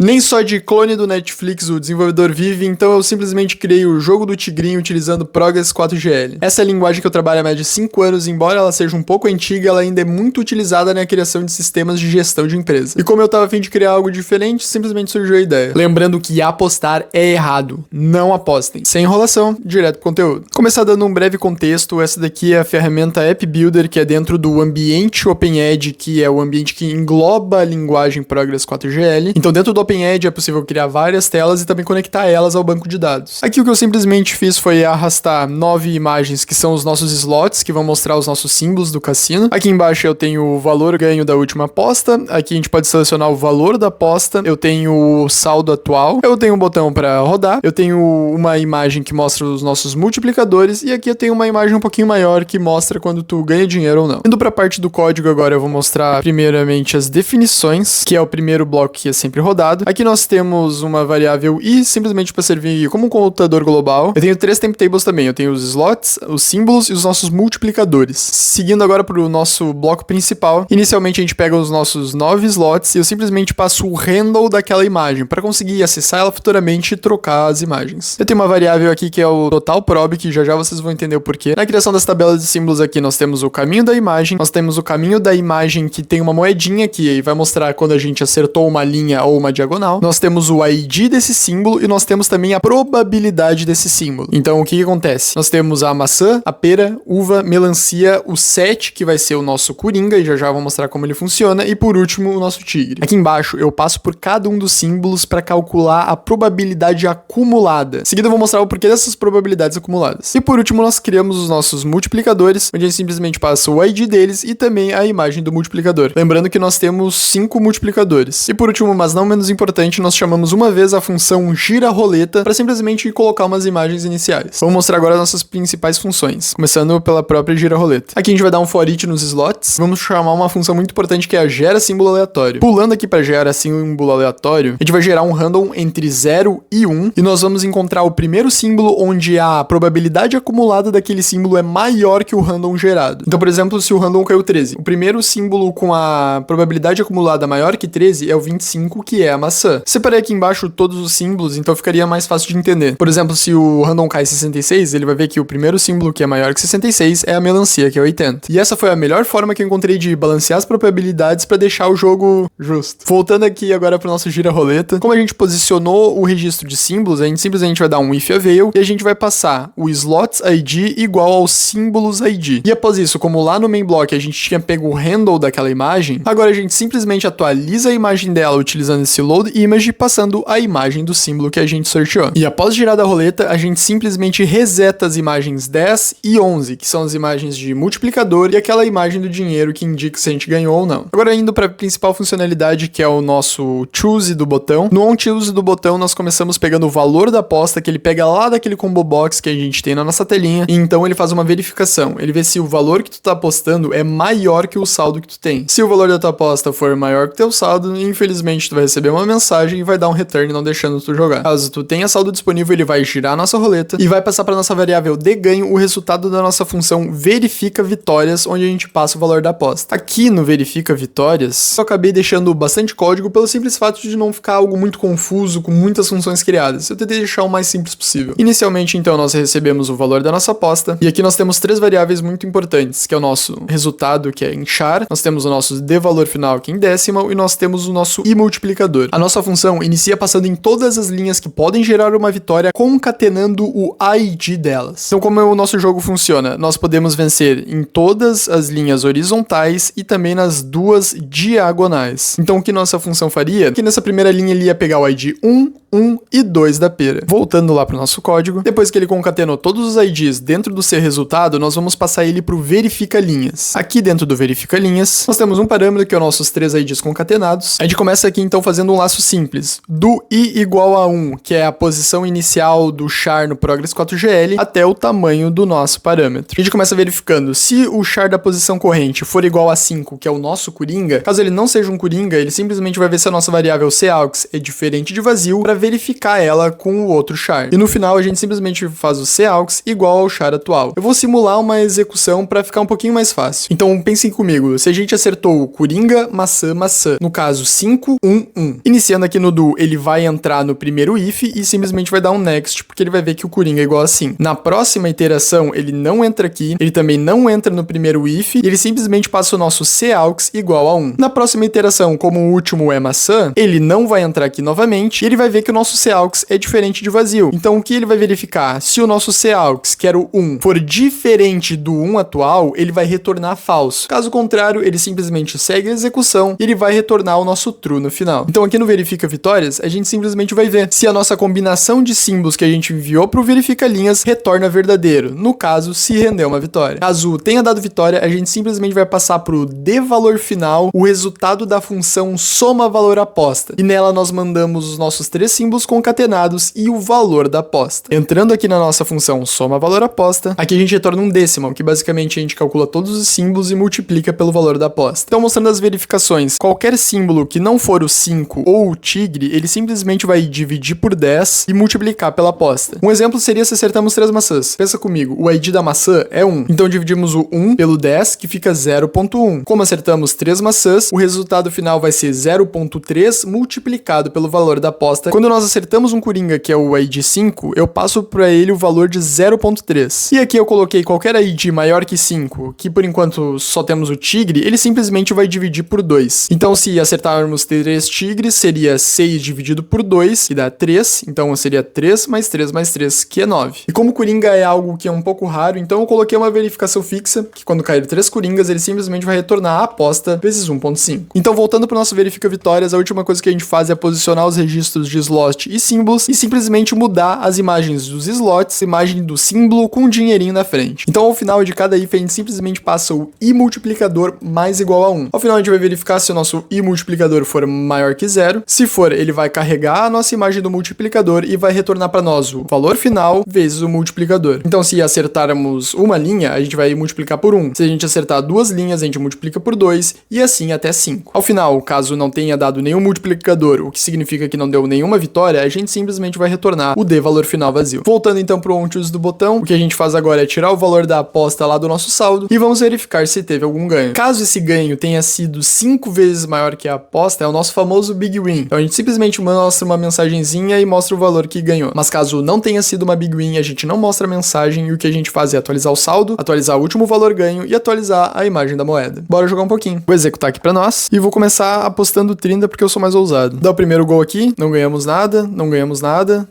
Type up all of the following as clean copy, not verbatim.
Nem só de clone do Netflix o desenvolvedor vive, então eu simplesmente criei o jogo do Tigrinho utilizando Progress 4GL. Essa é a linguagem que eu trabalho há mais de 5 anos, embora ela seja um pouco antiga, ela ainda é muito utilizada na criação de sistemas de gestão de empresa. E como eu tava a fim de criar algo diferente, simplesmente surgiu a ideia. Lembrando que apostar é errado, não apostem. Sem enrolação, direto pro conteúdo. Começar dando um breve contexto, essa daqui é a ferramenta App Builder, que é dentro do ambiente OpenEdge, que é o ambiente que engloba a linguagem Progress 4GL. Então dentro do OpenEdge é possível criar várias telas e também conectar elas ao banco de dados. Aqui o que eu simplesmente fiz foi arrastar 9 imagens, que são os nossos slots, que vão mostrar os nossos símbolos do cassino. Aqui embaixo eu tenho o valor ganho da última aposta. Aqui a gente pode selecionar o valor da aposta. Eu tenho o saldo atual. Eu tenho um botão para rodar. Eu tenho uma imagem que mostra os nossos multiplicadores. E aqui eu tenho uma imagem um pouquinho maior que mostra quando tu ganha dinheiro ou não. Indo para a parte do código agora, eu vou mostrar primeiramente as definições, que é o primeiro bloco que é sempre rodado. Aqui nós temos uma variável i, simplesmente para servir como um computador global. Eu tenho 3 temp tables também. Eu tenho os slots, os símbolos e os nossos multiplicadores. Seguindo agora para o nosso bloco principal, inicialmente a gente pega os nossos 9 slots e eu simplesmente passo o handle daquela imagem para conseguir acessar ela futuramente e trocar as imagens. Eu tenho uma variável aqui que é o total prob, que já vocês vão entender o porquê. Na criação das tabelas de símbolos aqui nós temos o caminho da imagem, nós temos o caminho da imagem que tem uma moedinha que vai mostrar quando a gente acertou uma linha ou uma diagonal. Nós temos o ID desse símbolo e nós temos também a probabilidade desse símbolo. Então o que acontece? Nós temos a maçã, a pera, uva, melancia, o 7 que vai ser o nosso coringa e já vou mostrar como ele funciona e por último o nosso tigre. Aqui embaixo eu passo por cada um dos símbolos para calcular a probabilidade acumulada. Em seguida eu vou mostrar o porquê dessas probabilidades acumuladas. E por último nós criamos os nossos multiplicadores, onde a gente simplesmente passa o ID deles e também a imagem do multiplicador. Lembrando que nós temos 5 multiplicadores. E por último, mas não menos importante, nós chamamos uma vez a função gira-roleta para simplesmente colocar umas imagens iniciais. Vamos mostrar agora as nossas principais funções, começando pela própria gira-roleta. Aqui a gente vai dar um for each nos slots. Vamos chamar uma função muito importante que é a gera símbolo aleatório. Pulando aqui para gera símbolo aleatório, a gente vai gerar um random entre 0 e 1 e nós vamos encontrar o primeiro símbolo onde a probabilidade acumulada daquele símbolo é maior que o random gerado. Então, por exemplo, se o random caiu 13, o primeiro símbolo com a probabilidade acumulada maior que 13 é o 25, que é a maçã. Separei aqui embaixo todos os símbolos, então ficaria mais fácil de entender. Por exemplo, se o random cai 66, ele vai ver que o primeiro símbolo que é maior que 66 é a melancia, que é 80. E essa foi a melhor forma que eu encontrei de balancear as probabilidades para deixar o jogo justo. Voltando aqui agora para o nosso gira-roleta, como a gente posicionou o registro de símbolos, a gente simplesmente vai dar um if avail e a gente vai passar o slots ID igual ao símbolos ID. E após isso, como lá no main block a gente tinha pego o handle daquela imagem, agora a gente simplesmente atualiza a imagem dela utilizando esse load image, passando a imagem do símbolo que a gente sorteou. E após girar da roleta, a gente simplesmente reseta as imagens 10 e 11, que são as imagens de multiplicador e aquela imagem do dinheiro que indica se a gente ganhou ou não. Agora indo para a principal funcionalidade, que é o nosso choose do botão. No on choose do botão nós começamos pegando o valor da aposta que ele pega lá daquele combo box que a gente tem na nossa telinha, e então ele faz uma verificação. Ele vê se o valor que tu tá apostando é maior que o saldo que tu tem. Se o valor da tua aposta for maior que o teu saldo, infelizmente tu vai receber uma mensagem e vai dar um return não deixando tu jogar. Caso tu tenha saldo disponível, ele vai girar a nossa roleta e vai passar para nossa variável de ganho o resultado da nossa função verifica vitórias, onde a gente passa o valor da aposta. Aqui no verifica vitórias, eu acabei deixando bastante código pelo simples fato de não ficar algo muito confuso com muitas funções criadas. Eu tentei deixar o mais simples possível. Inicialmente, então, nós recebemos o valor da nossa aposta e aqui nós temos 3 variáveis muito importantes, que é o nosso resultado, que é em char, nós temos o nosso de valor final, que é em decimal, e nós temos o nosso i multiplicador. A nossa função inicia passando em todas as linhas que podem gerar uma vitória, concatenando o ID delas. Então, como o nosso jogo funciona? Nós podemos vencer em todas as linhas horizontais e também nas 2 diagonais. Então, o que nossa função faria? Que nessa primeira linha ele ia pegar o ID 1, 1 e 2 da pera. Voltando lá para o nosso código, depois que ele concatenou todos os IDs dentro do ser resultado, nós vamos passar ele para o verifica linhas. Aqui dentro do verifica linhas, nós temos um parâmetro que é os nossos 3 IDs concatenados. A gente começa aqui então fazendo um laço simples, do i igual a 1, que é a posição inicial do char no Progress 4GL, até o tamanho do nosso parâmetro. A gente começa verificando se o char da posição corrente for igual a 5, que é o nosso coringa. Caso ele não seja um coringa, ele simplesmente vai ver se a nossa variável coux é diferente de vazio para verificar ela com o outro char. E no final a gente simplesmente faz o coux igual ao char atual. Eu vou simular uma execução para ficar um pouquinho mais fácil. Então pensem comigo, se a gente acertou o coringa, maçã, maçã, no caso 5, 1, 1, Iniciando aqui no do, ele vai entrar no primeiro if e simplesmente vai dar um next, porque ele vai ver que o Coringa é igual assim. Na próxima iteração, ele não entra aqui, ele também não entra no primeiro if, e ele simplesmente passa o nosso coaux igual a 1. Na próxima iteração, como o último é maçã, ele não vai entrar aqui novamente, e ele vai ver que o nosso coaux é diferente de vazio. Então, o que ele vai verificar? Se o nosso coaux, que era o 1, for diferente do 1 atual, ele vai retornar falso. Caso contrário, ele simplesmente segue a execução e ele vai retornar o nosso true no final. Então, aqui no verifica vitórias, a gente simplesmente vai ver se a nossa combinação de símbolos que a gente enviou para o verifica linhas retorna verdadeiro. No caso, se rendeu uma vitória. Caso tenha dado vitória, a gente simplesmente vai passar para o dValor final, o resultado da função soma valor aposta. E nela nós mandamos os nossos 3 símbolos concatenados e o valor da aposta. Entrando aqui na nossa função soma valor aposta, aqui a gente retorna um decimal, que basicamente a gente calcula todos os símbolos e multiplica pelo valor da aposta. Então, mostrando as verificações, qualquer símbolo que não for o 5 ou o tigre, ele simplesmente vai dividir por 10 e multiplicar pela aposta. Um exemplo seria se acertamos 3 maçãs. Pensa comigo, o ID da maçã é 1. Então dividimos o 1 pelo 10, que fica 0.1. Como acertamos 3 maçãs, o resultado final vai ser 0.3 multiplicado pelo valor da aposta. Quando nós acertamos um Coringa, que é o ID 5, eu passo para ele o valor de 0.3. E aqui eu coloquei qualquer ID maior que 5, que por enquanto só temos o tigre, ele simplesmente vai dividir por 2. Então, se acertarmos 3 tigres, seria 6 dividido por 2, que dá 3. Então, seria 3 mais 3 mais 3, que é 9. E como Coringa é algo que é um pouco raro, então eu coloquei uma verificação fixa, que quando cair 3 Coringas, ele simplesmente vai retornar a aposta vezes 1.5. Então, voltando para o nosso verifica vitórias, a última coisa que a gente faz é posicionar os registros de slot e símbolos e simplesmente mudar as imagens dos slots, imagem do símbolo com um dinheirinho na frente. Então, ao final de cada if, a gente simplesmente passa o i multiplicador mais igual a 1. Ao final, a gente vai verificar se o nosso i multiplicador for maior que 0. Se for, ele vai carregar a nossa imagem do multiplicador e vai retornar para nós o valor final vezes o multiplicador. Então, se acertarmos uma linha, a gente vai multiplicar por 1. Se a gente acertar 2 linhas, a gente multiplica por 2 e assim até 5. Ao final, caso não tenha dado nenhum multiplicador, o que significa que não deu nenhuma vitória, a gente simplesmente vai retornar o dValor final vazio. Voltando então para o onToOnce do botão, o que a gente faz agora é tirar o valor da aposta lá do nosso saldo e vamos verificar se teve algum ganho. Caso esse ganho tenha sido 5 vezes maior que a aposta, é o nosso famoso Big Win. Então a gente simplesmente mostra uma mensagenzinha e mostra o valor que ganhou. Mas caso não tenha sido uma Big Win, a gente não mostra a mensagem e o que a gente faz é atualizar o saldo, atualizar o último valor ganho e atualizar a imagem da moeda. Bora jogar um pouquinho. Vou executar aqui pra nós e vou começar apostando 30 porque eu sou mais ousado. Dá o primeiro gol aqui, não ganhamos nada, não ganhamos nada.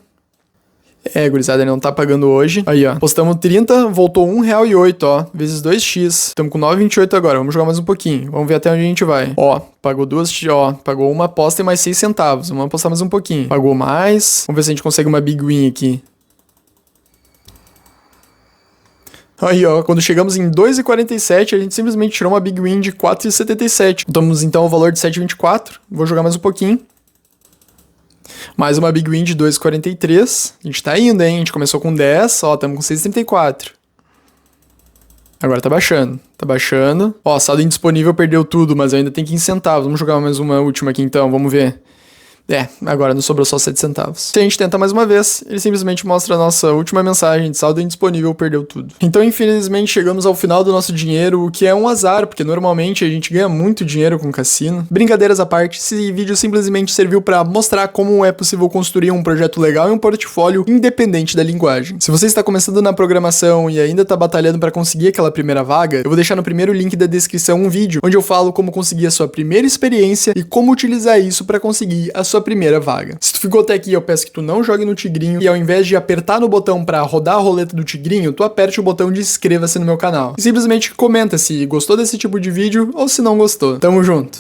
É, gurizada, ele não tá pagando hoje. Aí, ó. Apostamos 30, voltou R$1,08, ó. Vezes 2x. Estamos com 9,28 agora. Vamos jogar mais um pouquinho. Vamos ver até onde a gente vai. Ó, pagou pagou uma aposta e mais 6 centavos. Vamos apostar mais um pouquinho. Pagou mais. Vamos ver se a gente consegue uma Big Win aqui. Aí, ó, quando chegamos em 2,47, a gente simplesmente tirou uma Big Win de 4,77. Estamos, então, o valor de 7,24. Vou jogar mais um pouquinho. Mais uma Big Win de 2,43. A gente tá indo, hein? A gente começou com 10, ó, estamos com 6,34. Agora tá baixando. Tá baixando. Ó, saldo indisponível perdeu tudo, mas ainda tem 15 centavos. Vamos jogar mais uma última aqui então, vamos ver. É, agora não sobrou só 7 centavos. Se a gente tenta mais uma vez, ele simplesmente mostra a nossa última mensagem de saldo indisponível, perdeu tudo. Então, infelizmente, chegamos ao final do nosso dinheiro, o que é um azar, porque normalmente a gente ganha muito dinheiro com cassino. Brincadeiras à parte, esse vídeo simplesmente serviu para mostrar como é possível construir um projeto legal e um portfólio independente da linguagem. Se você está começando na programação e ainda está batalhando para conseguir aquela primeira vaga, eu vou deixar no primeiro link da descrição um vídeo onde eu falo como conseguir a sua primeira experiência e como utilizar isso para conseguir a sua primeira vaga. Se tu ficou até aqui, eu peço que tu não jogue no tigrinho e ao invés de apertar no botão para rodar a roleta do tigrinho, tu aperte o botão de inscreva-se no meu canal. E simplesmente comenta se gostou desse tipo de vídeo ou se não gostou. Tamo junto!